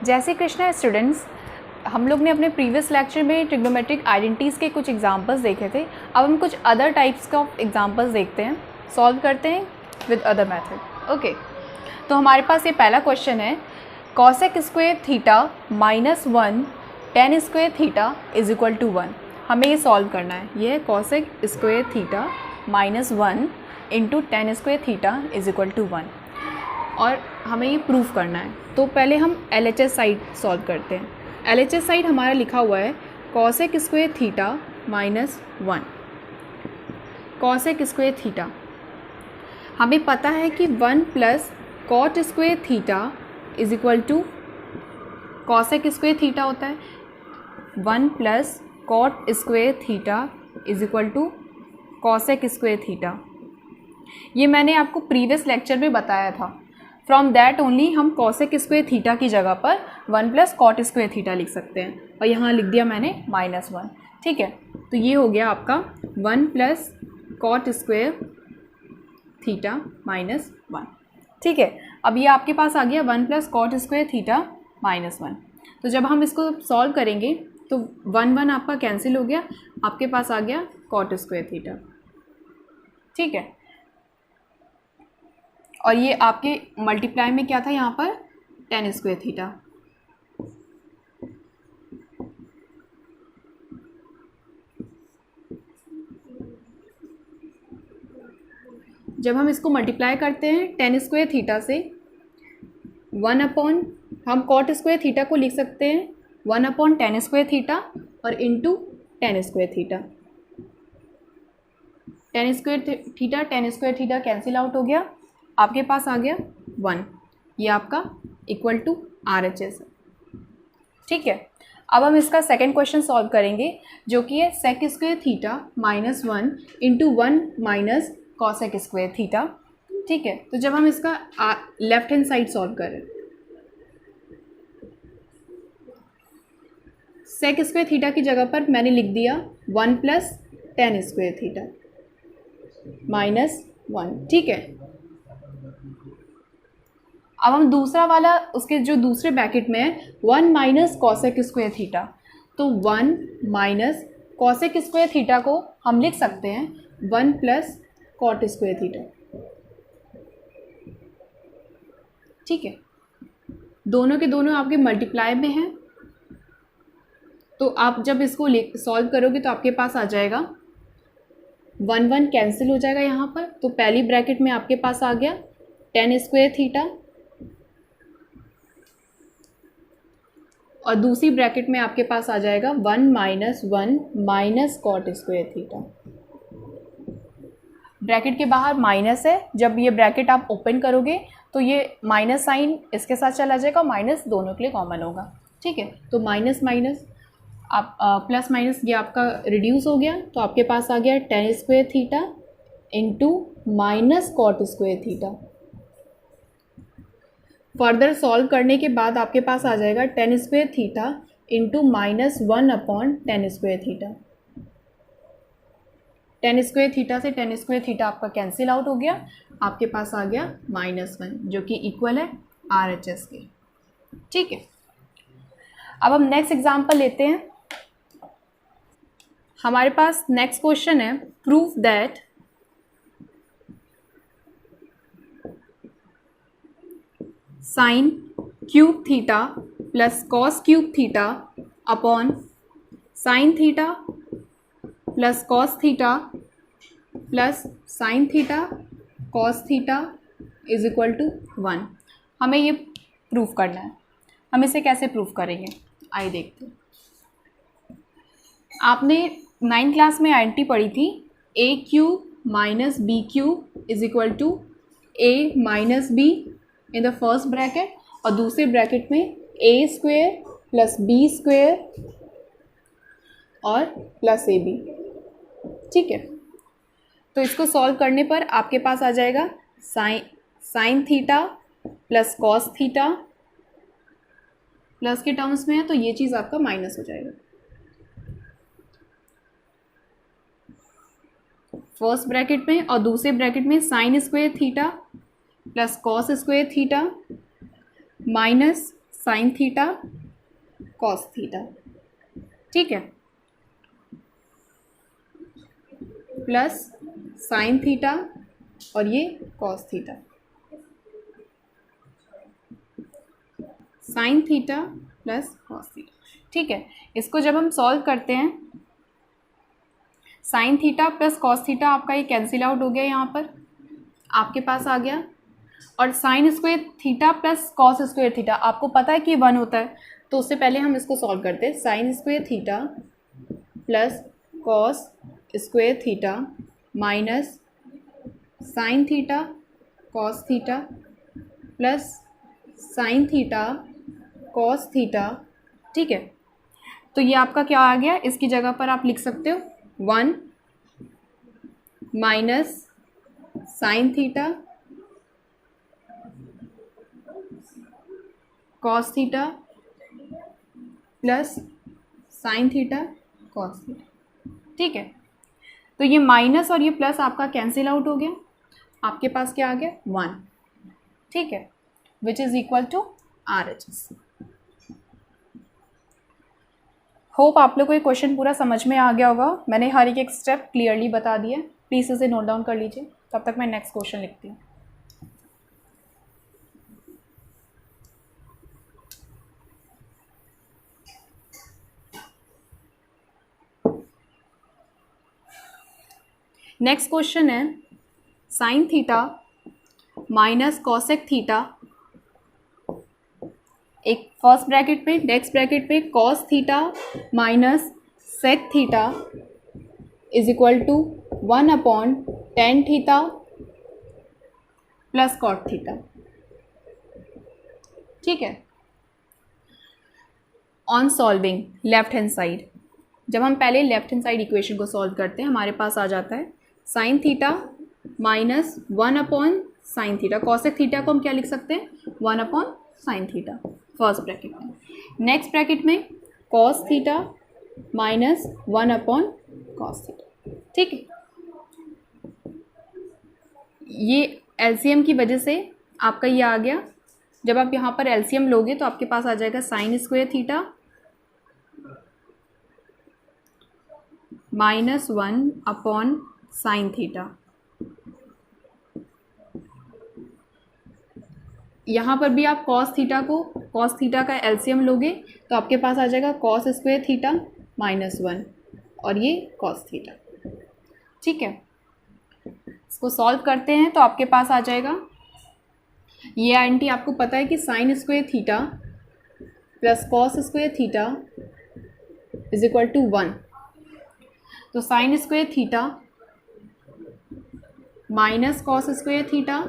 जैसे कृष्णा स्टूडेंट्स, हम लोग ने अपने प्रीवियस लेक्चर में ट्रिग्नोमेट्रिक आइडेंटिटीज़ के कुछ एग्जांपल्स देखे थे। अब हम कुछ अदर टाइप्स का एग्जांपल्स देखते हैं, सॉल्व करते हैं विद अदर मेथड। ओके, तो हमारे पास ये पहला क्वेश्चन है, cosec square theta minus 1 tan square theta is equal to 1। हमें ये सॉल्व करना है। ये है cosec square theta minus 1 into tan square theta is equal to 1 और हमें ये प्रूफ करना है। तो पहले हम LHS साइड सॉल्व करते हैं। LHS साइड हमारा लिखा हुआ है cosec square theta minus 1। Cosec square theta हमें पता है कि 1 plus cot square theta is equal to, cosec square theta होता है 1 plus cot square theta is equal to cosec square theta. ये मैंने आपको प्रीवियस लेक्चर में बताया था। फ्रॉम दैट ओनली हम कॉसेक स्क्वायर थीटा की जगह पर 1 प्लस कॉट स्क्वायर थीटा लिख सकते हैं और यहाँ लिख दिया मैंने -1। ठीक है, तो ये हो गया आपका 1 plus cot square theta minus 1। ठीक है, अब ये आपके पास आ गया 1 plus cot square theta minus 1। तो जब हम इसको सॉल्व करेंगे तो 1 आपका कैंसिल हो गया, आपके पास आ गया कॉट स्क्वायर थीटा। ठीक है, और ये आपके मल्टीप्लाई में क्या था यहाँ पर, टेन स्क्वायर थीटा। जब हम इसको मल्टीप्लाई करते हैं टेन स्क्वायर थीटा से, 1 अपॉन, हम कॉट स्क्वायर थीटा को लिख सकते हैं 1 अपॉन टेन स्क्वायर थीटा और into tan square theta. Tan square theta cancel out हो गया, आपके पास आ गया 1। ये आपका इक्वल टू RHS है। ठीक है, अब हम इसका सेकंड क्वेश्चन सॉल्व करेंगे जो कि है sec square theta minus 1 into 1 minus cosec square theta. ठीक है, तो जब हम इसका लेफ्ट हैंड साइड सॉल्व करें, सेक स्क्वायर थीटा की जगह पर मैंने लिख दिया 1 plus ten square theta minus 1। ठीक है, अब हम दूसरा वाला, उसके जो दूसरे ब्रैकेट में है 1 माइनस कॉसेक स्क्वायर थीटा, तो 1 माइनस कॉसेक स्क्वायर थीटा को हम लिख सकते हैं 1 प्लस कॉट स्क्वायर थीटा। ठीक है, दोनों के दोनों आपके मल्टीप्लाई में हैं, तो आप जब इसको सॉल्व करोगे तो आपके पास आ जाएगा 1 कैंसिल हो जाएगा यहाँ पर। तो पहली ब्रैकेट में आपके पास आ गया टेन स्क्वायर थीटा और दूसरी ब्रैकेट में आपके पास आ जाएगा 1 minus 1 minus cot square theta. Bracket के बाहर माइनस है, जब ये ब्रैकेट आप ओपन करोगे तो ये माइनस साइन इसके साथ चला जाएगा, माइनस दोनों के लिए कॉमन होगा। ठीक है, तो माइनस माइनस आप प्लस माइनस ये आपका रिड्यूस हो गया, तो आपके पास आ गया tan square theta into minus cot square theta. Further solve करने के बाद आपके पास आ जाएगा tan square theta into minus 1 upon tan square theta. Tan square theta से टेन स्क्वायर थीटा आपका कैंसिल आउट हो गया, आपके पास आ गया -1 जो कि इक्वल है RHS के। ठीक है, अब हम नेक्स्ट एग्जांपल लेते हैं। हमारे पास नेक्स्ट क्वेश्चन है, proof that sine cube theta plus cos cube theta upon sine theta plus cos theta plus sine theta cos theta is equal to 1। हमें ये प्रूफ करना है। हम इसे कैसे प्रूफ करेंगे, आइए देखते हैं। आपने 9th क्लास में आइडेंटिटी पढ़ी थी, a cube minus b cube is equal to a minus b in the first bracket और दूसरे ब्रैकेट में a square plus b square और प्लस AB। ठीक है, तो इसको सॉल्व करने पर आपके पास आ जाएगा sign theta plus cos theta, plus के टर्म्स में है तो ये चीज़ आपका माइनस हो जाएगा। फर्स्ट ब्रैकेट में और दूसरे ब्रैकेट में sign square theta plus cos square theta minus sign theta cos theta, ठीक है, प्लस साइन थीटा और ये cos theta, sign theta plus cos theta, ठीक है। इसको जब हम सॉल्व करते हैं, sign theta plus cos theta आपका ये कैंसिल आउट हो गया, यहाँ पर आपके पास आ गया, और sign square theta plus cos square theta आपको पता है कि 1 होता है, तो उससे पहले हम इसको सॉल्व करते हैं। Sign square theta plus cos square theta minus sign theta cos theta plus sine theta cos theta, ठीक है। तो ये आपका क्या आ गया, इसकी जगह पर आप लिख सकते हो 1 minus sign theta cos theta plus sine theta cos theta, ठीक है। तो ये माइनस और ये प्लस आपका कैंसिल आउट हो गया, आपके पास क्या आ गया 1, ठीक है, which is equal to RHS। Hope आप लोग को ये क्वेश्चन पूरा समझ में आ गया होगा। मैंने हर एक स्टेप क्लियरली बता दिया, प्लीज़ इसे नोट डाउन कर लीजिए। तब तक मैं नेक्स्ट क्वेश्चन लिखती हूँ। नेक्स्ट क्वेश्चन है sine theta minus cosec theta, एक फर्स्ट ब्रैकेट पे, नेक्स्ट ब्रैकेट पे cos theta minus sec theta is equal to 1/tan theta plus cot theta, ठीक है। On solving left hand side, जब हम पहले लेफ्ट हैंड साइड इक्वेशन को solve करते हैं, हमारे पास आ जाता है sine theta minus 1/sin theta, cosec theta को हम क्या लिख सकते हैं 1/sin थीटा फर्स्ट ब्रैकेट में, नेक्स्ट ब्रैकेट में cos theta minus 1/cos theta, ठीक है। ये एलसीएम की वजह से आपका ये आ गया, जब आप यहाँ पर एलसीएम लोगे तो आपके पास आ जाएगा sign square theta minus 1/sin theta, यहाँ पर भी आप cos थीटा का एलसीएम लोगे तो आपके पास आ जाएगा cos स्क्वायर थीटा माइनस 1 और ये cos थीटा, ठीक है। इसको सॉल्व करते हैं तो आपके पास आ जाएगा, ये आंटी आपको पता है कि sine square theta plus cos square theta is equal to 1, तो sine square theta minus cos square theta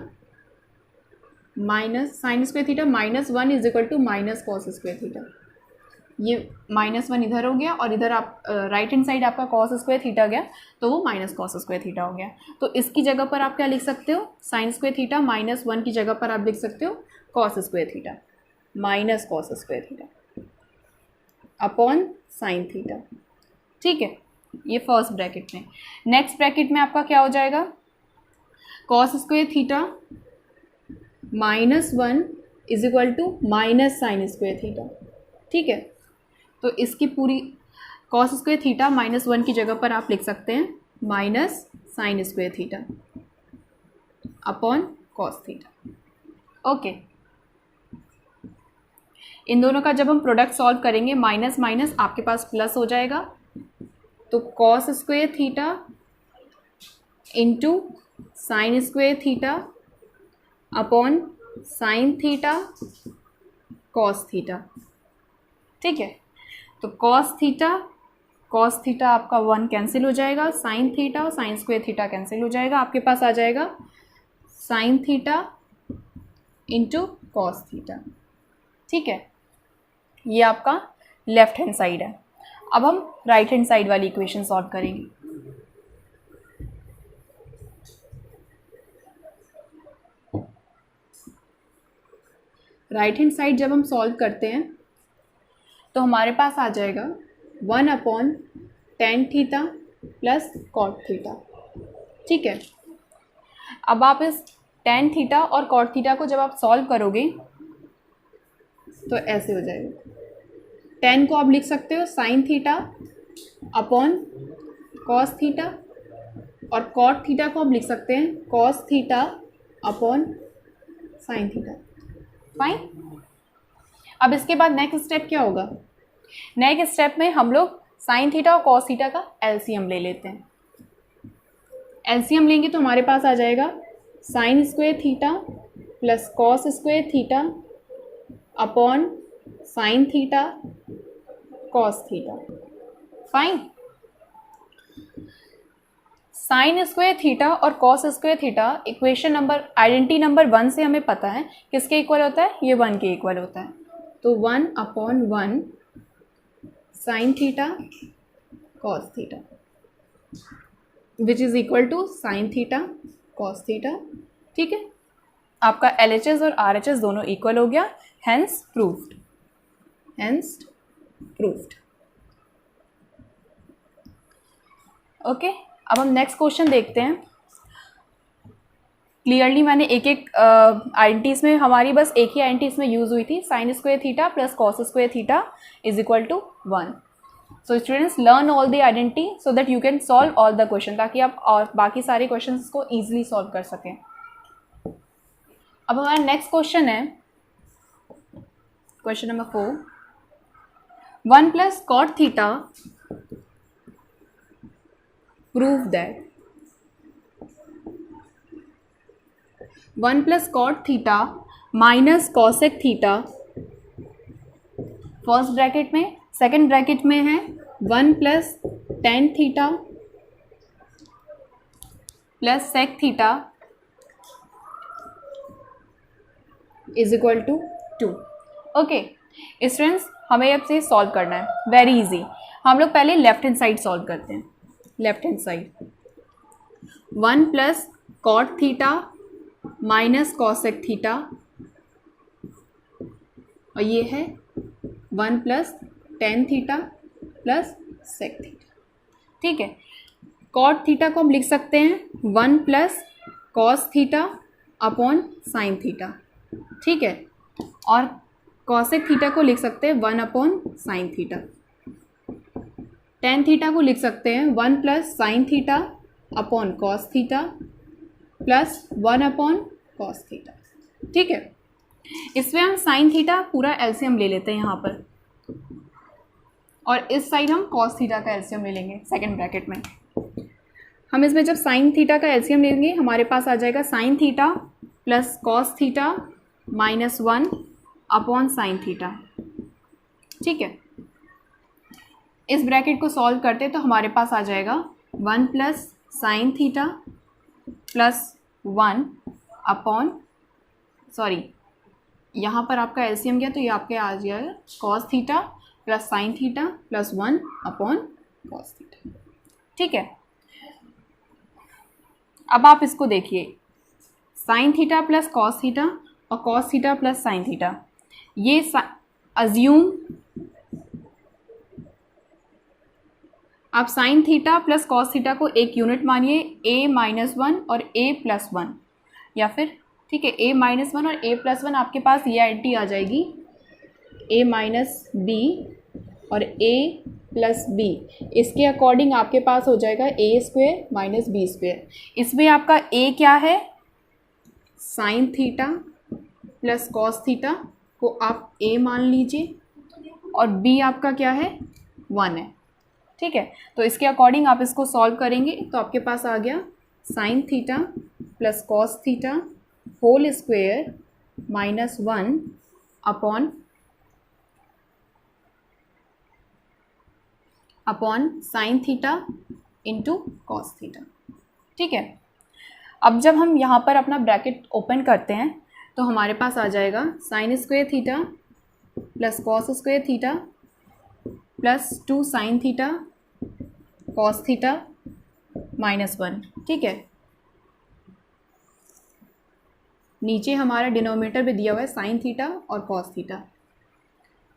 minus sine square theta minus 1 is equal to minus cos square theta, ये -1 इधर हो गया और इधर आप राइट हैंड साइड आपका cos square theta गया तो वो माइनस कॉस स्क्वायर थीटा हो गया। तो इसकी जगह पर आप क्या लिख सकते हो, साइन स्क्वायर थीटा -1 की जगह पर आप लिख सकते हो cos square theta minus cos square theta upon sine theta, ठीक है। ये फर्स्ट ब्रैकेट में, नेक्स्ट ब्रैकेट में आपका क्या हो जाएगा cos square theta -1 is equal to minus sine square theta, ठीक है। तो इसकी पूरी कॉस स्क्वायर थीटा -1 की जगह पर आप लिख सकते हैं minus sine square theta upon cos theta, okay. इन दोनों का जब हम प्रोडक्ट सॉल्व करेंगे माइनस माइनस आपके पास प्लस हो जाएगा, तो cos square theta into sine square theta upon sine theta cos theta, ठीक है। तो कॉस थीटा आपका 1 कैंसिल हो जाएगा, साइन थीटा और साइन स्क्वायर थीटा कैंसिल हो जाएगा, आपके पास आ जाएगा sine theta into cos theta, ठीक है। ये आपका लेफ्ट हैंड साइड है। अब हम राइट हैंड साइड वाली इक्वेशन सॉल्व करेंगे। राइट हैंड साइड जब हम सॉल्व करते हैं तो हमारे पास आ जाएगा 1/tan theta plus cot theta, ठीक है। अब आप इस tan थीटा और कॉट थीटा को जब आप सॉल्व करोगे तो ऐसे हो जाएगा। tan को आप लिख सकते हो sin theta upon cos theta, और cot थीटा को आप लिख सकते हैं cos theta upon sin theta. Fine. अब इसके बाद नेक्स्ट स्टेप क्या होगा? नेक्स्ट स्टेप में हम लोग sin थीटा और cos थीटा का एलसीएम ले लेते हैं। एलसीएम लेंगे तो हमारे पास आ जाएगा sin square theta plus cos square theta upon sin theta cos theta. Fine. sin square theta और cos square theta equation number identity number 1 से हमें पता है किसके इक्वल होता है, ये 1 के इक्वल होता है। तो 1/1 sin theta cos theta which is equal to sin theta cos theta. ठीक है, आपका LHS और RHS दोनों इक्वल हो गया, hence proved, hence proved. Okay, अब हम नेक्स्ट क्वेश्चन देखते हैं। क्लियरली मैंने एक एक आइडेंटिटीज में, हमारी बस एक ही आइडेंटिटी इसमें यूज़ हुई थी, sin square theta plus cos square theta is equal to 1। So students learn all the identity so that you can solve all the question, ताकि आप और बाकी सारे क्वेश्चंस को ईजिली सॉल्व कर सकें। अब हमारा नेक्स्ट क्वेश्चन है question number 4। 1 plus cot theta prove that 1 plus cot theta minus cosec theta, first bracket में, सेकेंड ब्रैकेट में है 1 plus tan theta plus sec theta is equal to 2। Okay students, हमें अब से सॉल्व करना है, very easy. हम लोग पहले लेफ्ट हैंड साइड सॉल्व करते हैं। Left hand side 1 plus cot theta minus cosec theta, और ये है 1 plus tan theta plus sec theta. ठीक है, cot थीटा को हम लिख सकते हैं 1 plus cos theta upon sin theta. ठीक है, और cosec थीटा को लिख सकते हैं 1 upon sin theta. tan theta को लिख सकते हैं 1 plus sin theta upon cos theta plus 1 upon cos theta. ठीक है, इसमें हम sin थीटा पूरा एलसीएम ले लेते हैं यहाँ पर, और इस साइड हम cos थीटा का एलसीएम ले लेंगे सेकेंड ब्रैकेट में। हम इसमें जब sin थीटा का एलसीएम लेंगे हमारे पास आ जाएगा sin theta plus cos theta minus 1 upon sin theta. ठीक है, इस ब्रैकेट को सॉल्व करते तो हमारे पास आ जाएगा 1 plus sin theta plus 1 upon, sorry यहाँ पर आपका एलसीएम गया तो ये आपके आ जाएगा cos theta plus sin theta plus 1 upon cos theta. ठीक है, अब आप इसको देखिए, sin theta plus cos theta और cos theta plus sin theta, ये अज्यूम आप sin theta plus cos theta को एक यूनिट मानिए a-1 और a+1, या फिर ठीक है a-1 और a+1, आपके पास ये आइडेंटिटी आ जाएगी a-b और a+b। इसके अकॉर्डिंग आपके पास हो जाएगा a² माइनस b²। इसमें आपका a क्या है, sin theta plus cos theta को आप a मान लीजिए, और b आपका क्या है, 1 है। ठीक है, तो इसके अकॉर्डिंग आप इसको सॉल्व करेंगे तो आपके पास आ गया sin theta plus cos theta whole square minus 1 upon sin theta into cos theta. ठीक है, अब जब हम यहाँ पर अपना ब्रैकेट ओपन करते हैं तो हमारे पास आ जाएगा sin square theta plus cos square theta plus 2 sin theta cos theta minus 1। ठीक है, नीचे हमारा डिनोमिनेटर भी दिया हुआ है sin थीटा और cos थीटा।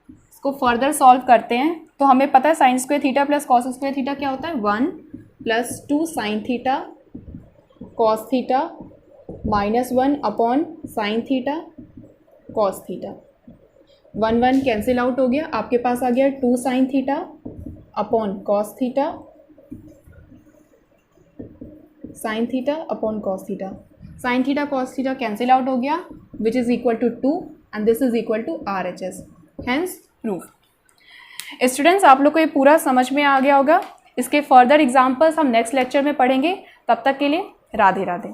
इसको फर्दर सॉल्व करते हैं तो हमें पता है sin square theta plus cos square theta क्या होता है, 1 plus 2 sin theta cos theta minus 1 upon sin theta cos theta. 1 cancel out हो गया, आपके पास आ गया 2 sin theta upon cos theta, sine theta upon cos theta. Sign theta cos theta cancel out हो गया, विच is equal to 2 and this is equal to RHS, hence proof. Students, आप लोग को ये पूरा समझ में आ गया होगा। इसके फर्दर एग्जाम्पल्स हम नेक्स्ट लेक्चर में पढ़ेंगे। तब तक के लिए राधे राधे।